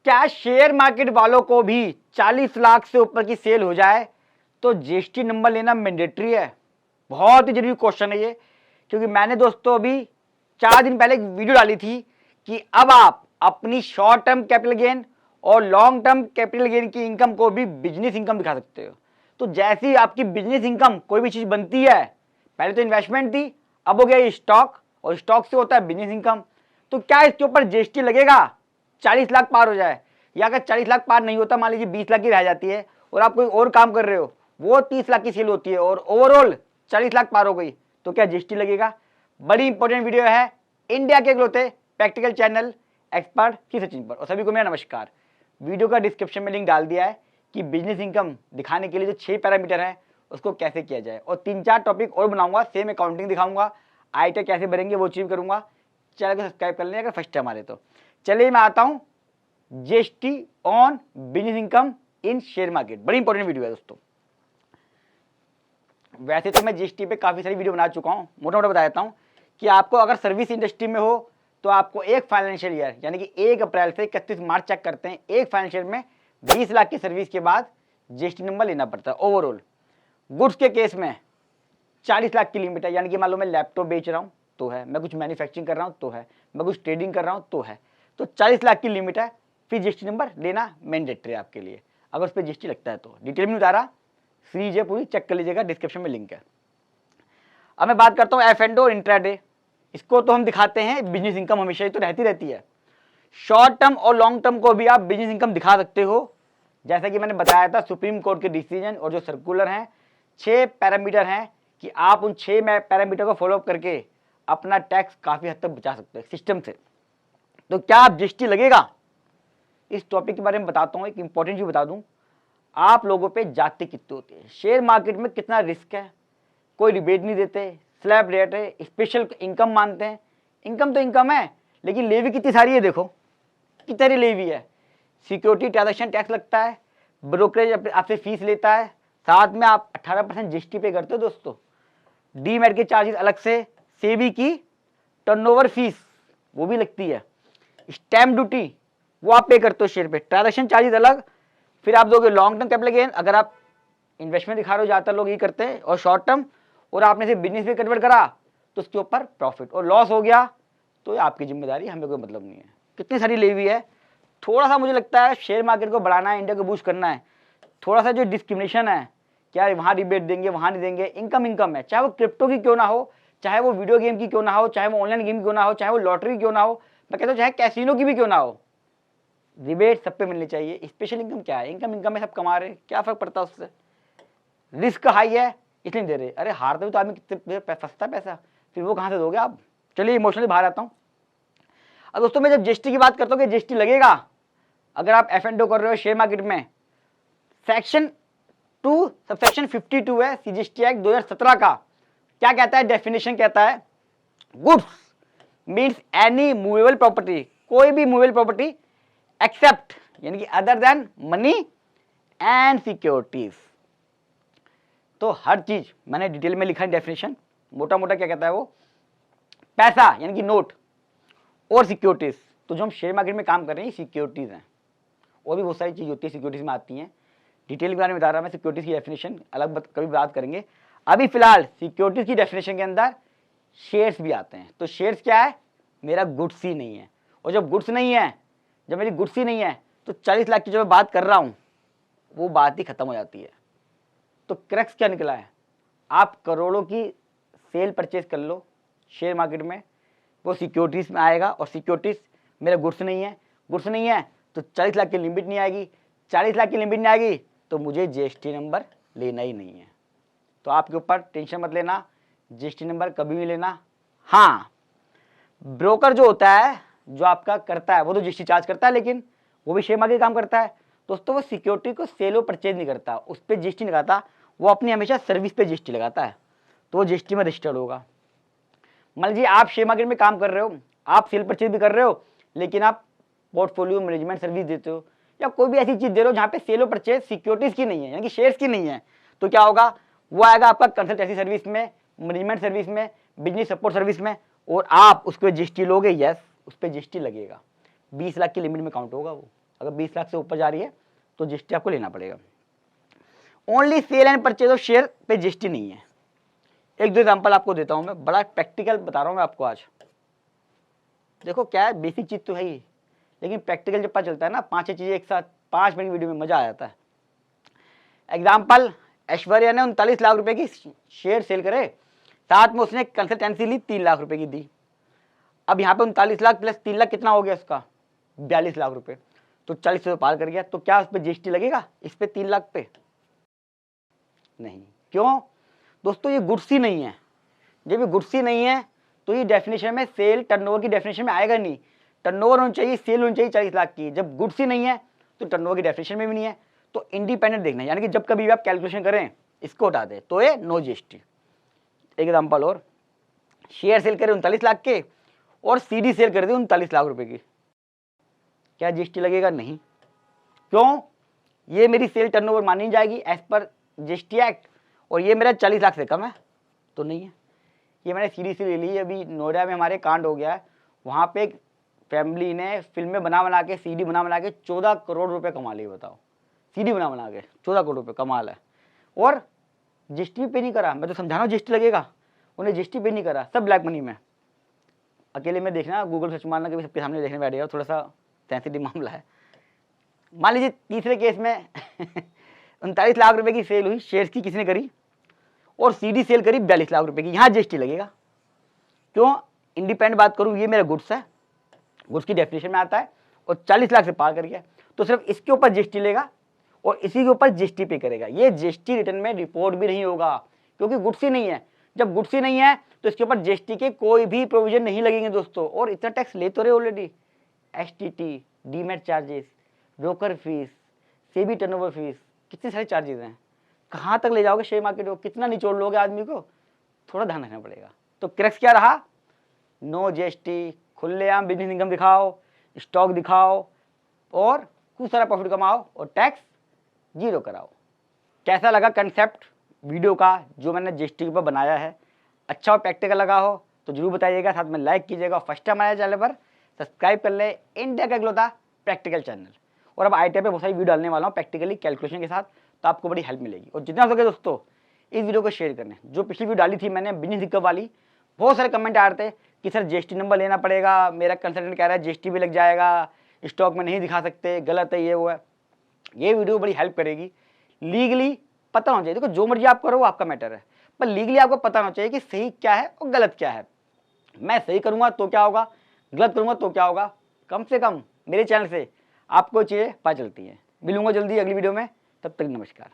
क्या share market वालों को भी 40 लाख से ऊपर की सेल हो जाए तो जीएसटी नंबर लेना मैंडेटरी है? बहुत ही जरूरी क्वेश्चन है ये, क्योंकि मैंने दोस्तों अभी 4 दिन पहले एक वीडियो डाली थी कि अब आप अपनी शॉर्ट टर्म कैपिटल गेन और लॉन्ग टर्म कैपिटल गेन की इनकम को भी बिजनेस इनकम दिखा सकते हो। तो जैसी आपकी बिजनेस इनकम कोई भी चीज बनती है, पहले तो इन्वेस्टमेंट थी, अब हो गया ये स्टॉक, और स्टॉक से होता है बिजनेस इनकम। तो क्या इसके ऊपर जीएसटी लगेगा 40 लाख पार हो जाए? या अगर 40 लाख पार नहीं होता, मान लीजिए 20 लाख की रह जाती है और आप कोई और काम कर रहे हो, वो 30 लाख की सेल होती है और ओवरऑल 40 लाख पार हो गई, तो क्या जीएसटी लगेगा? बड़ी इंपॉर्टेंट वीडियो है इंडिया के इकलौते प्रैक्टिकल चैनल एक्सपर्ट सी सचिन पर। और सभी को मेरा नमस्कार। वीडियो का डिस्क्रिप्शन में लिंक डाल दिया है कि बिजनेस इनकम दिखाने के लिए जो 6 पैरामीटर है उसको कैसे किया जाए, और 3-4 टॉपिक और बनाऊंगा, सेम अकाउंटिंग दिखाऊंगा, आईटी कैसे भरेंगे वो चीज करूंगा। चैनल को सब्सक्राइब कर लें अगर फर्स्ट टाइम आ रहे तो। चलिए मैं आता हूं GST on business income in share market. बड़ी इंपॉर्टेंट वीडियो है दोस्तों। वैसे तो मैं जीएसटी पे काफी सारी वीडियो बना चुका हूं, मोटा मोटा बता देता हूं कि आपको अगर सर्विस इंडस्ट्री में हो तो आपको एक फाइनेंशियल ईयर यानी कि 1 अप्रैल से 31 मार्च चेक करते हैं, एक फाइनेंशियल में 20 लाख की सर्विस के बाद जीएसटी नंबर लेना पड़ता है ओवरऑल। गुड्स के केस में 40 लाख की लिमिट है, यानी कि मान लो मैं लैपटॉप बेच रहा हूं तो है, मैं कुछ मैन्युफैक्चरिंग कर रहा हूं तो है, मैं कुछ ट्रेडिंग कर रहा हूं तो है, तो 40 लाख की लिमिट है। फिर जीएसटी नंबर लेना मैंडेटरी है आपके लिए, अगर उस पर जीएसटी लगता है तो। डिटेल में उतारा, सीरीज है पूरी, चेक कर लीजिएगा, डिस्क्रिप्शन में लिंक है। अब मैं बात करता हूँ एफ एंड ओ इंट्राडे। इसको तो हम दिखाते हैं बिजनेस इनकम, हमेशा ही तो रहती है। शॉर्ट टर्म और लॉन्ग टर्म को भी आप बिजनेस इनकम दिखा सकते हो। जैसा कि मैंने बताया था, सुप्रीम कोर्ट के डिसीजन और जो सर्कुलर हैं, 6 पैरामीटर हैं कि आप उन 6 पैरामीटर को फॉलो अप करके अपना टैक्स काफी हद तक बचा सकते हैं सिस्टम से। तो क्या आप जीएसटी लगेगा? इस टॉपिक के बारे में बताता हूँ, एक इंपॉर्टेंट चीज बता दूं। आप लोगों पे जाते कितने होते हैं, शेयर मार्केट में कितना रिस्क है, कोई रिबेट नहीं देते, स्लैब रेट है, स्पेशल इनकम मानते हैं। इनकम तो इनकम है, लेकिन लेवी कितनी सारी है, देखो कितनी सारी लेवी है। सिक्योरिटी ट्रांजैक्शन टैक्स लगता है, ब्रोकरेज आपसे फीस लेता है, साथ में आप 18% जीएसटी पे करते हो दोस्तों। डीमैट के चार्जेस अलग से, सेबी की टर्नओवर फीस वो भी लगती है, स्टैम्प ड्यूटी वो आप पे करते हो शेयर पे, ट्रांजैक्शन चार्जेस अलग। फिर आप दोगे लॉन्ग टर्म कैपिटल गेन, अगर आप इन्वेस्टमेंट दिखा रहे हो, ज्यादातर लोग ये करते हैं, और शॉर्ट टर्म, और आपने से बिजनेस में कन्वर्ट करा तो उसके ऊपर प्रॉफिट, और लॉस हो गया तो आपकी जिम्मेदारी, हमें कोई मतलब नहीं है। कितनी सारी लेवी है। थोड़ा सा मुझे लगता है शेयर मार्केट को बढ़ाना है, इंडिया को बूस्ट करना है, थोड़ा सा जो डिस्क्रिमिनेशन है, क्या वहां रिबेट देंगे वहां नहीं देंगे, इनकम इनकम है, चाहे वो क्रिप्टो की क्यों ना हो, चाहे वो वीडियो गेम की क्यों ना हो, चाहे वो ऑनलाइन गेम क्यों ना हो, चाहे वो लॉटरी क्यों ना हो, मैं कहता हूँ चाहे कैसीनो की भी क्यों ना हो, रिबेट सब पे मिलनी चाहिए। स्पेशल इनकम क्या है, इनकम इनकम में सब कमा रहे, क्या फर्क पड़ता है उससे। रिस्क हाई है इसलिए नहीं दे रहे, अरे हारते हुए तो आदमी कितने फंसता पैसा, फिर वो कहां से दोगे आप। चलिए इमोशनली बाहर आता हूं। अब दोस्तों मैं जब जीएसटी की बात करता हूँ कि जीएसटी लगेगा अगर आप एफ एंड ओ कर रहे हो शेयर मार्केट में, सेक्शन 2 सबसेक्शन 52 है सीजीएसटी एक्ट 2017 का। क्या कहता है, डेफिनेशन कहता है, goods means any movable property, कोई भी मूवेबल प्रॉपर्टी एक्सेप्ट यानी कि other than money and securities. तो हर चीज मैंने डिटेल में लिखा है डेफिनेशन, मोटा मोटा क्या कहता है वो, पैसा यानी कि नोट और सिक्योरिटीज। तो जो हम शेयर मार्केट में काम कर रहे हैं सिक्योरिटीज हैं, और भी बहुत सारी चीज होती है सिक्योरिटीज में आती हैं। डिटेल के बारे में बता रहा मैं, सिक्योरिटीज की डेफिनेशन अलग कभी बात करेंगे। अभी फिलहाल सिक्योरिटीज की डेफिनेशन के अंदर शेयर्स भी आते हैं। तो शेयर्स क्या है, मेरा गुड्स ही नहीं है, और जब गुड्स नहीं है, जब मेरी गुड्स ही नहीं है, तो 40 लाख की जो मैं बात कर रहा हूं वो बात ही खत्म हो जाती है। तो क्रक्स क्या निकला है, आप करोड़ों की सेल परचेज कर लो शेयर मार्केट में, वो सिक्योरिटीज में आएगा, और सिक्योरिटीज मेरा गुड्स नहीं है, गुड्स नहीं है तो 40 लाख की लिमिट नहीं आएगी, 40 लाख की लिमिट नहीं आएगी तो मुझे जीएसटी नंबर लेना ही नहीं है। तो आपके ऊपर टेंशन मत लेना, जीएसटी नंबर कभी भी लेना। हाँ, ब्रोकर जो होता है, जो आपका करता है, वो तो जीएसटी चार्ज करता है, लेकिन वो भी शेयर मार्केट काम करता है दोस्तों। वो सिक्योरिटी को सेल और परचेज नहीं करता, उस पर जीएसटी नहीं लगाता, वो अपनी हमेशा सर्विस पे जीएसटी लगाता है, तो वो जीएसटी में रजिस्टर्ड होगा। मान लीजिए आप शेयर मार्केट में काम कर रहे हो, आप सेल परचेज भी कर रहे हो, लेकिन आप पोर्टफोलियो मैनेजमेंट सर्विस देते हो, या कोई भी ऐसी चीज दे रहे हो जहां पे सेल और परचेज सिक्योरिटीज की नहीं है, यानी कि शेयर्स की नहीं है, तो क्या होगा, वो आएगा आपका कंसल्टेंसी सर्विस में, मैनेजमेंट सर्विस में, बिजनेस सपोर्ट सर्विस में, और आप उस पर जीएसटी लोगे, यस उस पर जीएसटी लगेगा। 20 लाख की लिमिट में काउंट होगा वो। अगर 20 लाख से ऊपर जा रही है तो जीएसटी आपको लेना पड़ेगा। Only sale and purchase of share पे जीएसटी नहीं है। एक दो एग्जांपल आपको देता हूं मैं, बड़ा प्रैक्टिकल बता रहा हूं मैं आपको आज। देखो क्या है, बेसिक चीज तो है ही, लेकिन प्रैक्टिकल जब पता चलता है ना 5-6 चीजें एक साथ 5 मिनट की वीडियो में मजा आ जाता है। एग्जाम्पल, ऐश्वर्या ने 39 लाख रुपए की शेयर सेल करे, साथ में उसने कंसल्टेंसी ली 3 लाख रुपए की दी। अब यहाँ पे 39 लाख प्लस 3 लाख कितना हो गया उसका, 42 लाख रुपए, तो 40 से पार कर गया। तो क्या उस पर जीएसटी लगेगा इस पे 3 लाख पे? नहीं। क्यों दोस्तों? ये गुड्स ही नहीं है। जब ये गुड्स ही नहीं है तो ये डेफिनेशन में सेल टर्नओवर की डेफिनेशन में आएगा नहीं। टर्नओवर होनी चाहिए, सेल होनी चाहिए 40 लाख की। जब गुड्स ही नहीं है तो टर्नओवर की डेफिनेशन में भी नहीं है। तो इंडिपेंडेंट देखना है, यानी कि जब कभी भी आप कैलकुलेशन करें इसको हटा दें तो ये नो जीएसटी। एक एग्जाम्पल और, शेयर सेल करे 39 लाख के और सीडी सेल कर दी 39 लाख रुपए की, क्या जीएसटी लगेगा? नहीं। क्यों? ये मेरी सेल टर्नओवर मानी जाएगी एज पर जीएसटी एक्ट, और ये मेरा 40 लाख से कम है तो नहीं है। ये मैंने सीडी से ले ली। अभी नोएडा में हमारे कांड हो गया है, वहाँ पे एक फैमिली ने फिल्में बना के सीडी बना के 14 करोड़ रुपए कमा लिए। बताओ, सीडी बना के 14 करोड़ रुपए कमाल है, और जीएसटी पे नहीं करा। मैं तो समझा रहा हूँ जीएसटी लगेगा, उन्हें जीएसटी पे नहीं करा, सब ब्लैक मनी में। अकेले में देखना, गूगल सर्च मारना, कि सबके सामने देखने बैठ गया, थोड़ा सा सेंसिटिव मामला है। मान लीजिए तीसरे केस में 39 लाख रुपए की सेल हुई, शेयर्स की किसी ने करी, और सीडी सेल करी 42 लाख रुपए की, यहाँ जीएसटी लगेगा। क्यों? इंडिपेंडेंट बात करूँ, ये मेरा गुड्स है, गुड्स की डेफिनेशन में आता है, और 40 लाख से पार कर गया तो सिर्फ इसके ऊपर जीएसटी लेगा और इसी के ऊपर जीएसटी पे करेगा। ये जीएसटी रिटर्न में रिपोर्ट भी नहीं होगा, क्योंकि गुड्स ही नहीं है। जब गुड्स ही नहीं है तो इसके ऊपर जीएसटी के कोई भी प्रोविजन नहीं लगेंगे दोस्तों। और इतना टैक्स ले तो रहे already, STT, demat charges, broker fees, SEBI turnover fees, कितने सारे चार्जेस हैं। कहाँ तक ले जाओगे शेयर मार्केट को, कितना निचोड़ लोगे आदमी को, थोड़ा ध्यान रखना पड़ेगा। तो क्रक्स क्या रहा? नो जीएसटी, खुलेआम बिजनेस इनकम दिखाओ, स्टॉक दिखाओ, और खूब सारा प्रॉफिट कमाओ, और टैक्स जीरो कराओ। कैसा लगा कंसेप्ट वीडियो का जो मैंने जीएसटी के ऊपर बनाया है? अच्छा और प्रैक्टिकल लगा हो तो जरूर बताइएगा, साथ में लाइक कीजिएगा। फर्स्ट टाइम आया चैनल पर सब्सक्राइब कर ले, इंडिया का इकलौता प्रैक्टिकल चैनल। और अब ITI पे बहुत सारी वीडियो डालने वाला हूँ प्रैक्टिकली कैलकुलेशन के साथ, तो आपको बड़ी हेल्प मिलेगी। और जितना हो सके दोस्तों इस वीडियो को शेयर करने। जो पिछली वीडियो डाली थी मैंने बिजनेस इनकम वाली, बहुत सारे कमेंट आ रहे थे कि सर जीएसटी नंबर लेना पड़ेगा, मेरा कंसल्टेंट कह रहा है जीएसटी भी लग जाएगा, स्टॉक में नहीं दिखा सकते, गलत है, ये वो है। ये वीडियो बड़ी हेल्प करेगी। लीगली पता होना चाहिए। देखो जो मर्जी आप करो वो आपका मैटर है, पर लीगली आपको पता होना चाहिए कि सही क्या है और गलत क्या है। मैं सही करूंगा तो क्या होगा, गलत करूंगा तो क्या होगा। कम से कम मेरे चैनल से आपको चीज़ें पता चलती हैं। मिलूंगा जल्दी अगली वीडियो में, तब तक नमस्कार।